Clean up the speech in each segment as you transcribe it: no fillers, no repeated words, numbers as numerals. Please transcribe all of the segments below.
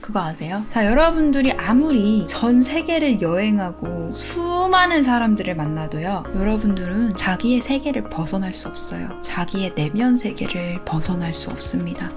그거 아세요? 자, 여러분들이 아무리 전 세계를 여행하고 수많은 사람들을 만나도요, 여러분들은 자기의 세계를 벗어날 수 없어요. 자기의 내면 세계를 벗어날 수 없습니다.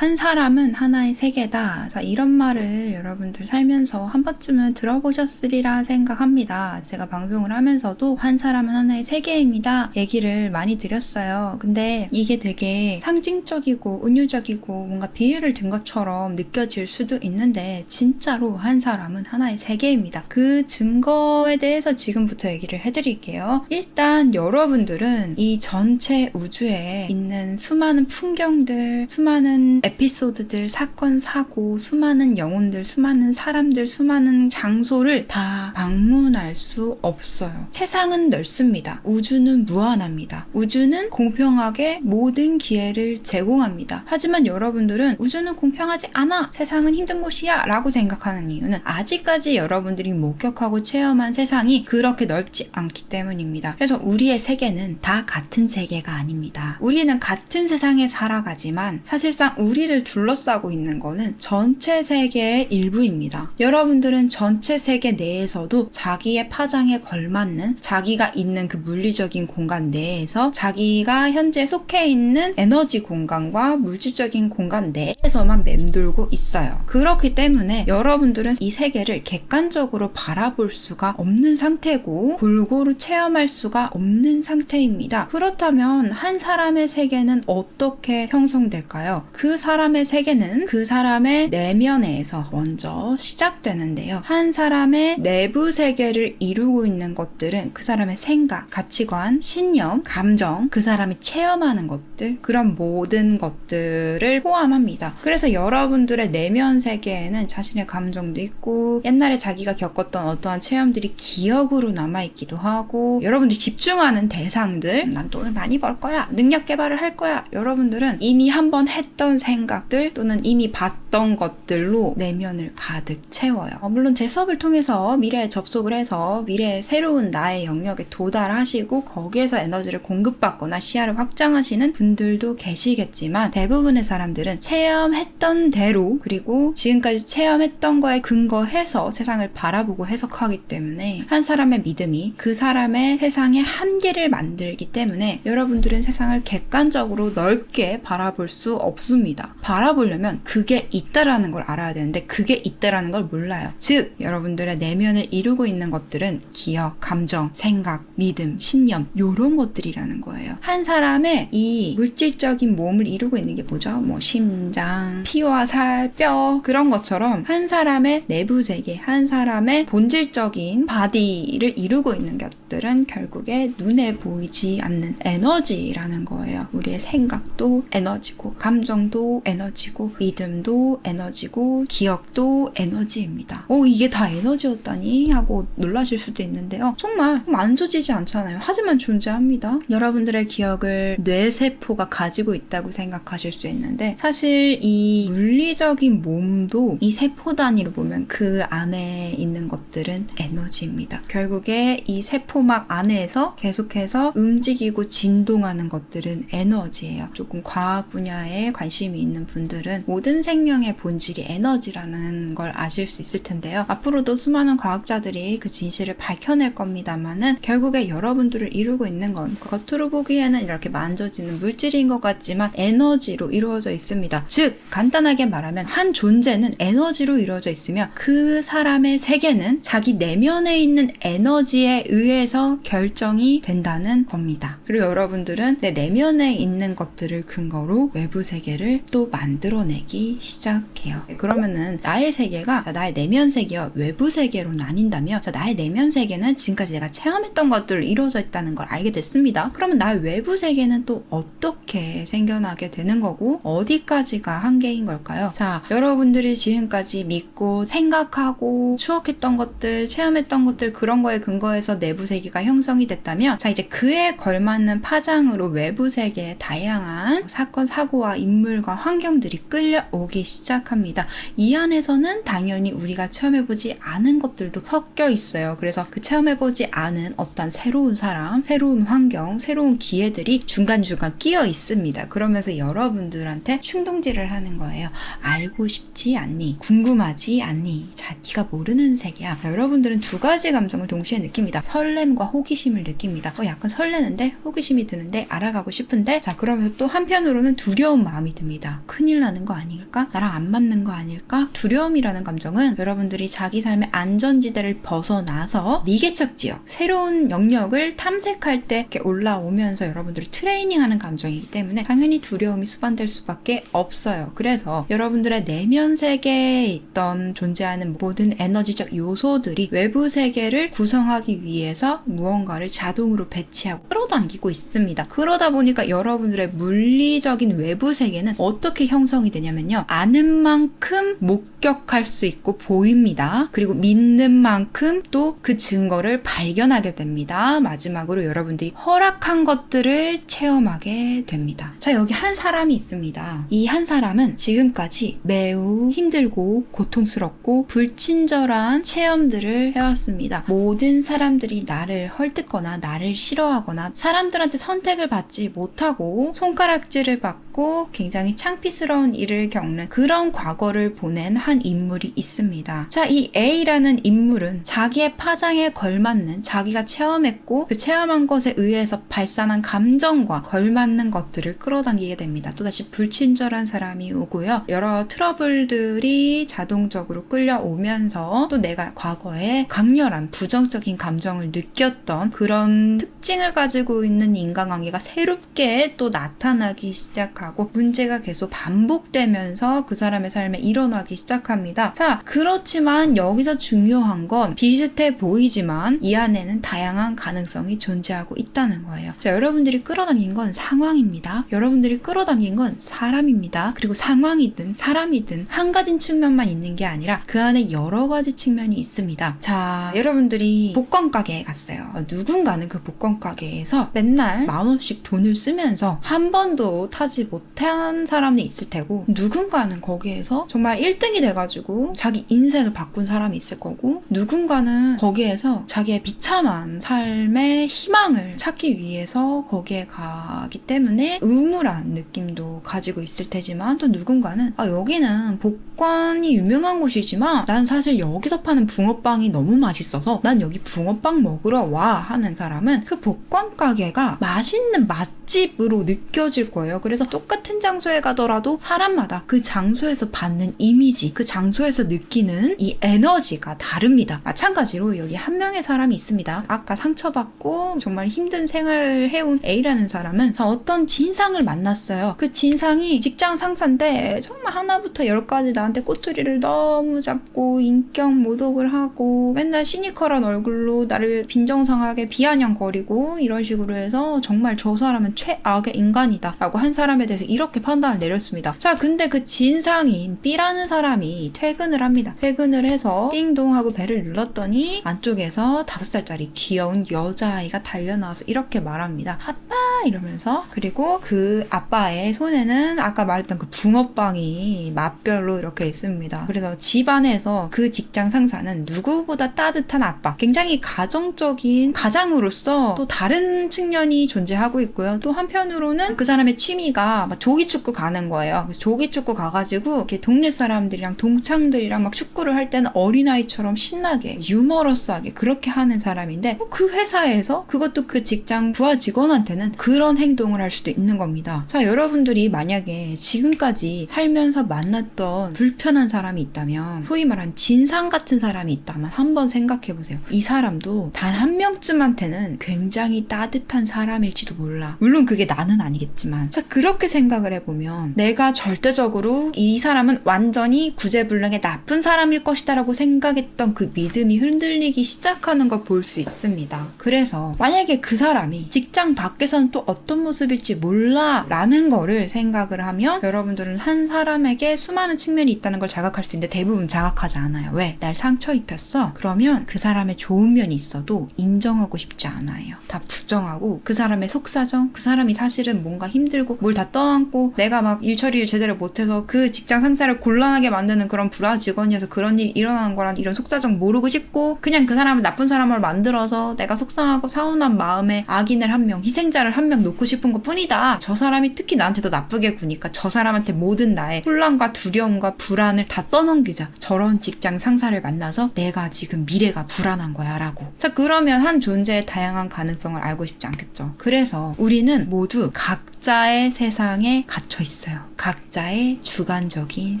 한 사람은 하나의 세계다. 자, 이런 말을 여러분들 살면서 한 번쯤은 들어보셨으리라 생각합니다. 제가 방송을 하면서도 한 사람은 하나의 세계입니다 얘기를 많이 드렸어요. 근데 이게 되게 상징적이고 은유적이고 뭔가 비유를 든 것처럼 느껴질 수도 있는데 진짜로 한 사람은 하나의 세계입니다. 그 증거에 대해서 지금부터 얘기를 해드릴게요. 일단 여러분들은 이 전체 우주에 있는 수많은 풍경들, 수많은 에피소드들, 사건, 사고, 수많은 영혼들, 수많은 사람들, 수많은 장소를 다 방문할 수 없어요. 세상은 넓습니다. 우주는 무한합니다. 우주는 공평하게 모든 기회를 제공합니다. 하지만 여러분들은 우주는 공평하지 않아, 세상은 힘든 곳이야 라고 생각하는 이유는 아직까지 여러분들이 목격하고 체험한 세상이 그렇게 넓지 않기 때문입니다. 그래서 우리의 세계는 다 같은 세계가 아닙니다. 우리는 같은 세상에 살아가지만 사실상 우리를 둘러싸고 있는 거는 전체 세계의 일부입니다. 여러분들은 전체 세계 내에서도 자기의 파장에 걸맞는 자기가 있는 그 물리적인 공간 내에서 자기가 현재 속해 있는 에너지 공간과 물질적인 공간 내에서만 맴돌고 있어요. 그렇기 때문에 여러분들은 이 세계를 객관적으로 바라볼 수가 없는 상태고 골고루 체험할 수가 없는 상태입니다. 그렇다면 한 사람의 세계는 어떻게 형성될까요? 그 사람의 세계는 그 사람의 내면에서 먼저 시작되는데요. 한 사람의 내부 세계를 이루고 있는 것들은 그 사람의 생각, 가치관, 신념, 감정, 그 사람이 체험하는 것들, 그런 모든 것들을 포함합니다. 그래서 여러분들의 내면 세계에는 자신의 감정도 있고 옛날에 자기가 겪었던 어떠한 체험들이 기억으로 남아있기도 하고 여러분들이 집중하는 대상들, 난 돈을 많이 벌 거야, 능력 개발을 할 거야, 여러분들은 이미 한번 했던 생각들 또는 이미 봤던 것들로 내면을 가득 채워요. 물론 제 수업을 통해서 미래에 접속을 해서 미래의 새로운 나의 영역에 도달하시고 거기에서 에너지를 공급받거나 시야를 확장하시는 분들도 계시겠지만 대부분의 사람들은 체험했던 대로 그리고 지금까지 체험했던 거에 근거해서 세상을 바라보고 해석하기 때문에 한 사람의 믿음이 그 사람의 세상의 한계를 만들기 때문에 여러분들은 세상을 객관적으로 넓게 바라볼 수 없습니다. 바라보려면 그게 있다라는 걸 알아야 되는데 그게 있다라는 걸 몰라요. 즉 여러분들의 내면을 이루고 있는 것들은 기억, 감정, 생각, 믿음, 신념 요런 것들이라는 거예요. 한 사람의 이 물질적인 몸을 이루고 있는 게 뭐죠? 뭐 심장, 피와 살, 뼈 그런 것처럼 한 사람의 내부 세계, 한 사람의 본질적인 바디를 이루고 있는 것들은 결국에 눈에 보이지 않는 에너지라는 거예요. 우리의 생각도 에너지고 감정도 에너지고 믿음도 에너지고 기억도 에너지입니다. 이게 다 에너지였다니 하고 놀라실 수도 있는데요. 정말 만져지지 않잖아요. 하지만 존재합니다. 여러분들의 기억을 뇌세포가 가지고 있다고 생각하실 수 있는데 사실 이 물리적인 몸도 이 세포 단위로 보면 그 안에 있는 것들은 에너지입니다. 결국에 이 세포막 안에서 계속해서 움직이고 진동하는 것들은 에너지예요. 조금 과학 분야에 관심이 있는 분들은 모든 생명의 본질이 에너지라는 걸 아실 수 있을 텐데요. 앞으로도 수많은 과학자들이 그 진실을 밝혀낼 겁니다만은 결국에 여러분들을 이루고 있는 건 겉으로 보기에는 이렇게 만져지는 물질인 것 같지만 에너지로 이루어져 있습니다. 즉 간단하게 말하면 한 존재는 에너지로 이루어져 있으며 그 사람의 세계는 자기 내면에 있는 에너지에 의해서 결정이 된다는 겁니다. 그리고 여러분들은 내 내면에 있는 것들을 근거로 외부 세계를 또 만들어내기 시작해요. 그러면은 나의 세계가 나의 내면 세계와 외부 세계로 나뉜다면 나의 내면 세계는 지금까지 내가 체험했던 것들로 이루어져 있다는 걸 알게 됐습니다. 그러면 나의 외부 세계는 또 어떻게 생겨나게 되는 거고 어디까지가 한계인 걸까요? 자, 여러분들이 지금까지 믿고 생각하고 추억했던 것들, 체험했던 것들 그런 거에 근거해서 내부 세계가 형성이 됐다면 자, 이제 그에 걸맞는 파장으로 외부 세계의 다양한 사건, 사고와 인물과 환경들이 끌려오기 시작합니다. 시작합니다. 이 안에서는 당연히 우리가 체험해보지 않은 것들도 섞여 있어요. 그래서 그 체험해보지 않은 어떤 새로운 사람, 새로운 환경, 새로운 기회들이 중간중간 끼어 있습니다. 그러면서 여러분들한테 충동질을 하는 거예요. 알고 싶지 않니? 궁금하지 않니? 자, 네가 모르는 세계야. 자, 여러분들은 두 가지 감정을 동시에 느낍니다. 설렘과 호기심을 느낍니다. 약간 설레는데 호기심이 드는데 알아가고 싶은데, 자, 그러면서 또 한편으로는 두려운 마음이 듭니다. 큰일 나는 거 아닐까? 나랑 안 맞는 거 아닐까? 두려움이라는 감정은 여러분들이 자기 삶의 안전지대를 벗어나서 미개척 지역, 새로운 영역을 탐색할 때 이렇게 올라오면서 여러분들을 트레이닝하는 감정이기 때문에 당연히 두려움이 수반될 수밖에 없어요. 그래서 여러분들의 내면 세계에 있던 존재하는 모든 에너지적 요소들이 외부 세계를 구성하기 위해서 무언가를 자동으로 배치하고 끌어당기고 있습니다. 그러다 보니까 여러분들의 물리적인 외부 세계는 어떻게 형성이 되냐면요. 아는 만큼 목격할 수 있고 보입니다. 그리고 믿는 만큼 또 그 증거를 발견하게 됩니다. 마지막으로 여러분들이 허락한 것들을 체험하게 됩니다. 자, 여기 한 사람이 있습니다. 이 한 사람은 지금까지 매우 힘들고 고통스럽고 불친절한 체험들을 해왔습니다. 모든 사람들이 나를 헐뜯거나 나를 싫어하거나 사람들한테 선택을 받지 못하고 손가락질을 받고 굉장히 창피스러운 일을 겪는 그런 과거를 보낸 한 인물이 있습니다. 자, 이 A라는 인물은 자기의 파장에 걸맞는, 자기가 체험했고 그 체험한 것에 의해서 발산한 감정과 걸맞는 것들을 끌어당기게 됩니다. 또다시 불친절한 사람이 오고요. 여러 트러블들이 자동적으로 끌려오면서 또 내가 과거에 강렬한 부정적인 감정을 느꼈던 그런 특징을 가지고 있는 인간관계가 새롭게 또 나타나기 시작하고 문제가 계속 반복되면서 그 사람의 삶에 일어나기 시작합니다. 자, 그렇지만 여기서 중요한 건 비슷해 보이지만 이 안에는 다양한 가능성이 존재하고 있다는 거예요. 자, 여러분들이 끌어당긴 건 상황입니다. 여러분들이 끌어당긴 건 사람입니다. 그리고 상황이든 사람이든 한 가지 측면만 있는 게 아니라 그 안에 여러 가지 측면이 있습니다. 자, 여러분들이 복권 가게에 갔어요. 누군가는 그 복권 가게에서 맨날 10,000원씩 돈을 쓰면서 한 번도 타지 못한 사람이 있을 테고, 누군가는 거기에서 정말 1등이 돼가지고 자기 인생을 바꾼 사람이 있을 거고, 누군가는 거기에서 자기의 비참한 삶의 희망을 찾기 위해서 거기에 가기 때문에 의무란 느낌도 가지고 있을 테지만, 또 누군가는 여기는 복권이 유명한 곳이지만 난 사실 여기서 파는 붕어빵이 너무 맛있어서 난 여기 붕어빵 먹으러 와 하는 사람은 그 복권 가게가 맛있는 맛집으로 느껴질 거예요. 그래서 똑같은 장소에 가더라도 사람마다 그 장소에서 받는 이미지, 그 장소에서 느끼는 이 에너지가 다릅니다. 마찬가지로 여기 한 명의 사람이 있습니다. 아까 상처받고 정말 힘든 생활을 해온 A라는 사람은 어떤 진상을 만났어요. 그 진상이 직장 상사인데 정말 하나부터 10까지 나한테 꼬투리를 너무 잡고 인격 모독을 하고 맨날 시니컬한 얼굴로 나를 빈정상하게 비아냥거리고 이런 식으로 해서 정말 저 사람은 최악의 인간이다 라고 한 사람에 대해서 이렇게 판단을 내렸습니다. 자, 근데 그 진상인 B라는 사람이 퇴근을 합니다. 퇴근을 해서 띵동 하고 벨을 눌렀더니 안쪽에서 5살짜리 귀여운 여자아이가 달려나와서 이렇게 말합니다. 아빠 이러면서. 그리고 그 아빠의 손에는 아까 말했던 그 붕어빵이 맛별로 이렇게 있습니다. 그래서 집안에서 그 직장 상사는 누구보다 따뜻한 아빠, 굉장히 가정적인 가장으로서 또 다른 측면이 존재하고 있고요. 또 한편으로는 그 사람의 취미가 막 조기축구 가는 거예요. 그래서 조기축구 가가지고 이렇게 동네 사람들이랑 동창들이랑 막 축구를 할 때는 어린아이처럼 신나게 유머러스하게 그렇게 하는 사람인데, 그 회사에서 그것도 그 직장 부하 직원한테는 그런 행동을 할 수도 있는 겁니다. 자, 여러분들이 만약에 지금까지 살면서 만났던 불편한 사람이 있다면, 소위 말한 진상 같은 사람이 있다면 한번 생각해보세요. 이 사람도 단 한 명쯤한테는 굉장히 따뜻한 사람일지도 몰라. 물론 그게 나는 아니겠지만, 자, 그렇게 생각을 해보면 내가 절대적으로 이 사람은 완전히 구제불능의 나쁜 사람일 것이다 라고 생각했던 그 믿음이 흔들리기 시작하는 걸 볼 수 있습니다. 그래서 만약에 그 사람이 직장 밖에서는 또 어떤 모습일지 몰라 라는 거를 생각을 하면, 여러분들은 한 사람에게 수많은 측면이 있다는 걸 자각할 수 있는데 대부분 자각하지 않아요. 왜? 날 상처 입혔어? 그러면 그 사람의 좋은 면이 있어도 인정하고 싶지 않아요. 다 부정하고 그 사람의 속사정, 그 그 사람이 사실은 뭔가 힘들고 뭘 다 떠안고 내가 막 일 처리를 제대로 못해서 그 직장 상사를 곤란하게 만드는 그런 불화 직원이어서 그런 일이 일어나는 거란 이런 속사정 모르고 싶고 그냥 그 사람을 나쁜 사람으로 만들어서 내가 속상하고 서운한 마음에 악인을 한 명, 희생자를 한 명 놓고 싶은 것 뿐이다. 저 사람이 특히 나한테 더 나쁘게 구니까 저 사람한테 모든 나의 혼란과 두려움과 불안을 다 떠넘기자. 저런 직장 상사를 만나서 내가 지금 미래가 불안한 거야 라고. 자, 그러면 한 존재의 다양한 가능성을 알고 싶지 않겠죠. 그래서 우리는 모두 각자의 세상에 갇혀 있어요. 각자의 주관적인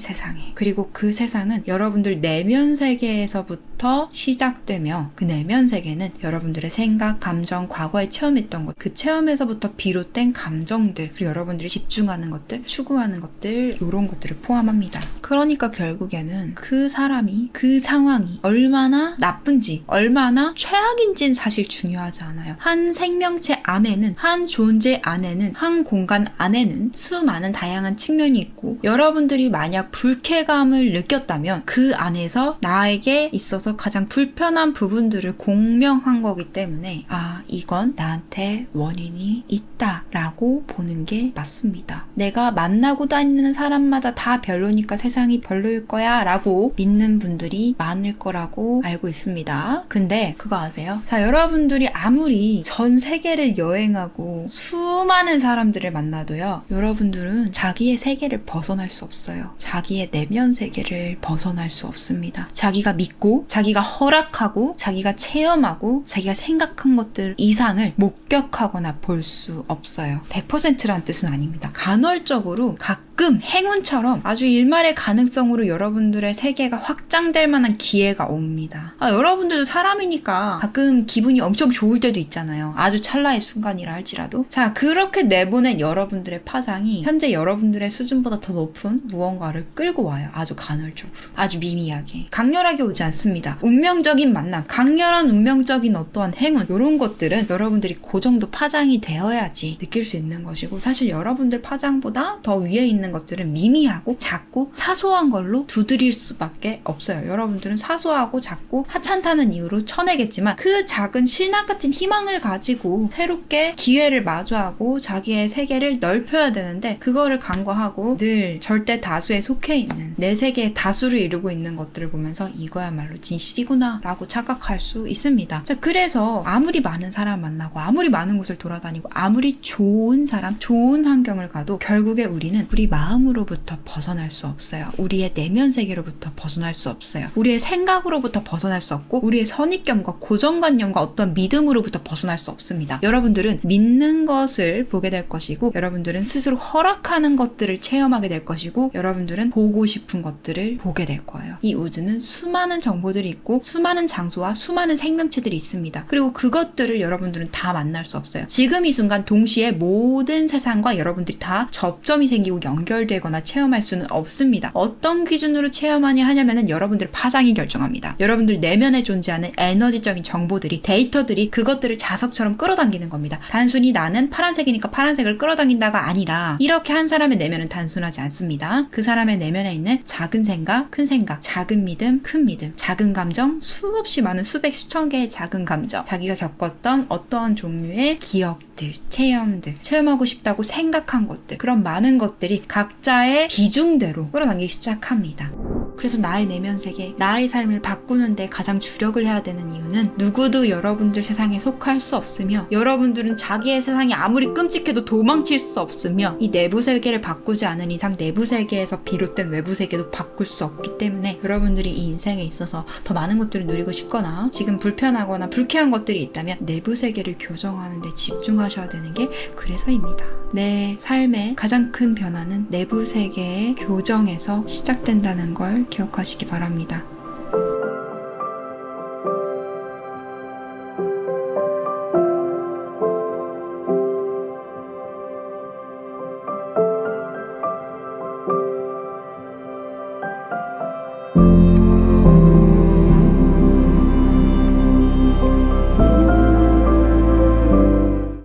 세상에. 그리고 그 세상은 여러분들 내면 세계에서부터 시작되며 그 내면 세계는 여러분들의 생각, 감정, 과거에 체험했던 것, 그 체험에서부터 비롯된 감정들, 그리고 여러분들이 집중하는 것들, 추구하는 것들, 이런 것들을 포함합니다. 그러니까 결국에는 그 사람이, 그 상황이 얼마나 나쁜지, 얼마나 최악인지는 사실 중요하지 않아요. 한 생명체 안에는, 한 존재 안에는, 한 공간 안에는 수많은 다양한 측면이 있고 여러분들이 만약 불쾌감을 느꼈다면 그 안에서 나에게 있어서 가장 불편한 부분들을 공명한 거기 때문에 아, 이건 나한테 원인이 있다라고 보는 게 맞습니다. 내가 만나고 다니는 사람마다 다 별로니까 세상이 별로일 거야 라고 믿는 분들이 많을 거라고 알고 있습니다. 근데 그거 아세요? 자, 여러분들이 아무리 전 세계를 여행하고 수많은 사람들을 만나도요, 여러분들은 자기의 세계를 벗어날 수 없어요. 자기의 내면 세계를 벗어날 수 없습니다. 자기가 믿고 자기가 허락하고 자기가 체험하고 자기가 생각한 것들 이상을 목격하거나 볼 수 없어요. 100%란 뜻은 아닙니다. 간헐적으로 가끔 행운처럼 아주 일말의 가능성으로 여러분들의 세계가 확장될 만한 기회가 옵니다. 여러분들도 사람이니까 가끔 기분이 엄청 좋을 때도 있잖아요. 아주 찰나의 순간이라 할지라도. 자, 그렇게 내보낸 여러분들의 파장이 현재 여러분들의 수준보다 더 높은 무언가를 끌고 와요. 아주 간헐적으로. 아주 미미하게. 강렬하게 오지 않습니다. 운명적인 만남, 강렬한 운명적인 어떠한 행운, 이런 것들은 여러분들이 그 정도 파장이 되어야지 느낄 수 있는 것이고, 사실 여러분들 파장보다 더 위에 있는 것들은 미미하고 작고 사소한 걸로 두드릴 수밖에 없어요. 여러분들은 사소하고 작고 하찮다는 이유로 쳐내겠지만 그 작은 신학 같은 희망을 가지고 새롭게 기회를 마주하고 자기의 세계를 넓혀야 되는데, 그거를 간과하고 늘 절대 다수에 속해 있는 내 세계의 다수를 이루고 있는 것들을 보면서 이거야말로 진실이구나 라고 착각할 수 있습니다. 자, 그래서 아무리 많은 사람 만나고 아무리 많은 곳을 돌아다니고 아무리 좋은 사람, 좋은 환경을 가도 결국에 우리는 우리 마음으로부터 벗어날 수 없어요. 우리의 내면 세계로부터 벗어날 수 없어요. 우리의 생각으로부터 벗어날 수 없고 우리의 선입견과 고정관념과 어떤 믿음으로부터 벗어날 수 없습니다. 여러분들은 믿는 것을 보게 될 것이고, 여러분들은 스스로 허락하는 것들을 체험하게 될 것이고, 여러분들은 보고 싶은 것들을 보게 될 거예요. 이 우주는 수많은 정보들이 있고 수많은 장소와 수많은 생명체들이 있습니다. 그리고 그것들을 여러분들은 다 만날 수 없어요. 지금 이 순간 동시에 모든 세상과 여러분들이 다 접점이 생기고 연결되거나 체험할 수는 없습니다. 어떤 기준으로 체험하냐 하냐면은 여러분들의 파장이 결정합니다. 여러분들 내면에 존재하는 에너지적인 정보들이, 데이터들이 그것들을 자석처럼 끌어당기는 겁니다. 단순히 나는 파란색이니까 파란색을 끌어당긴다가 아니라, 이렇게 한 사람의 내면은 단순하지 않습니다. 그 사람의 내면에 있는 작은 생각, 큰 생각, 작은 믿음, 큰 믿음, 작은 감정, 수없이 많은 수백 수천 개의 작은 감정, 자기가 겪었던 어떠한 종류의 기억들, 체험들, 체험하고 싶다고 생각한 것들, 그런 많은 것들이 각자의 비중대로 끌어당기기 시작합니다. 그래서 나의 내면 세계, 나의 삶을 바꾸는데 가장 주력을 해야 되는 이유는 누구도 여러분들 세상에 속할 수 없으며, 여러분들은 자기의 세상이 아무리 끔찍해도 도망칠 수 없으며, 이 내부 세계를 바꾸지 않은 이상 내부 세계에서 비롯된 외부 세계도 바꿀 수 없기 때문에 여러분들이 이 인생에 있어서 더 많은 것들을 누리고 싶거나 지금 불편하거나 불쾌한 것들이 있다면 내부 세계를 교정하는 데 집중하셔야 되는 게 그래서입니다. 내 삶의 가장 큰 변화는 내부 세계의 교정에서 시작된다는 걸 기억하시기 바랍니다.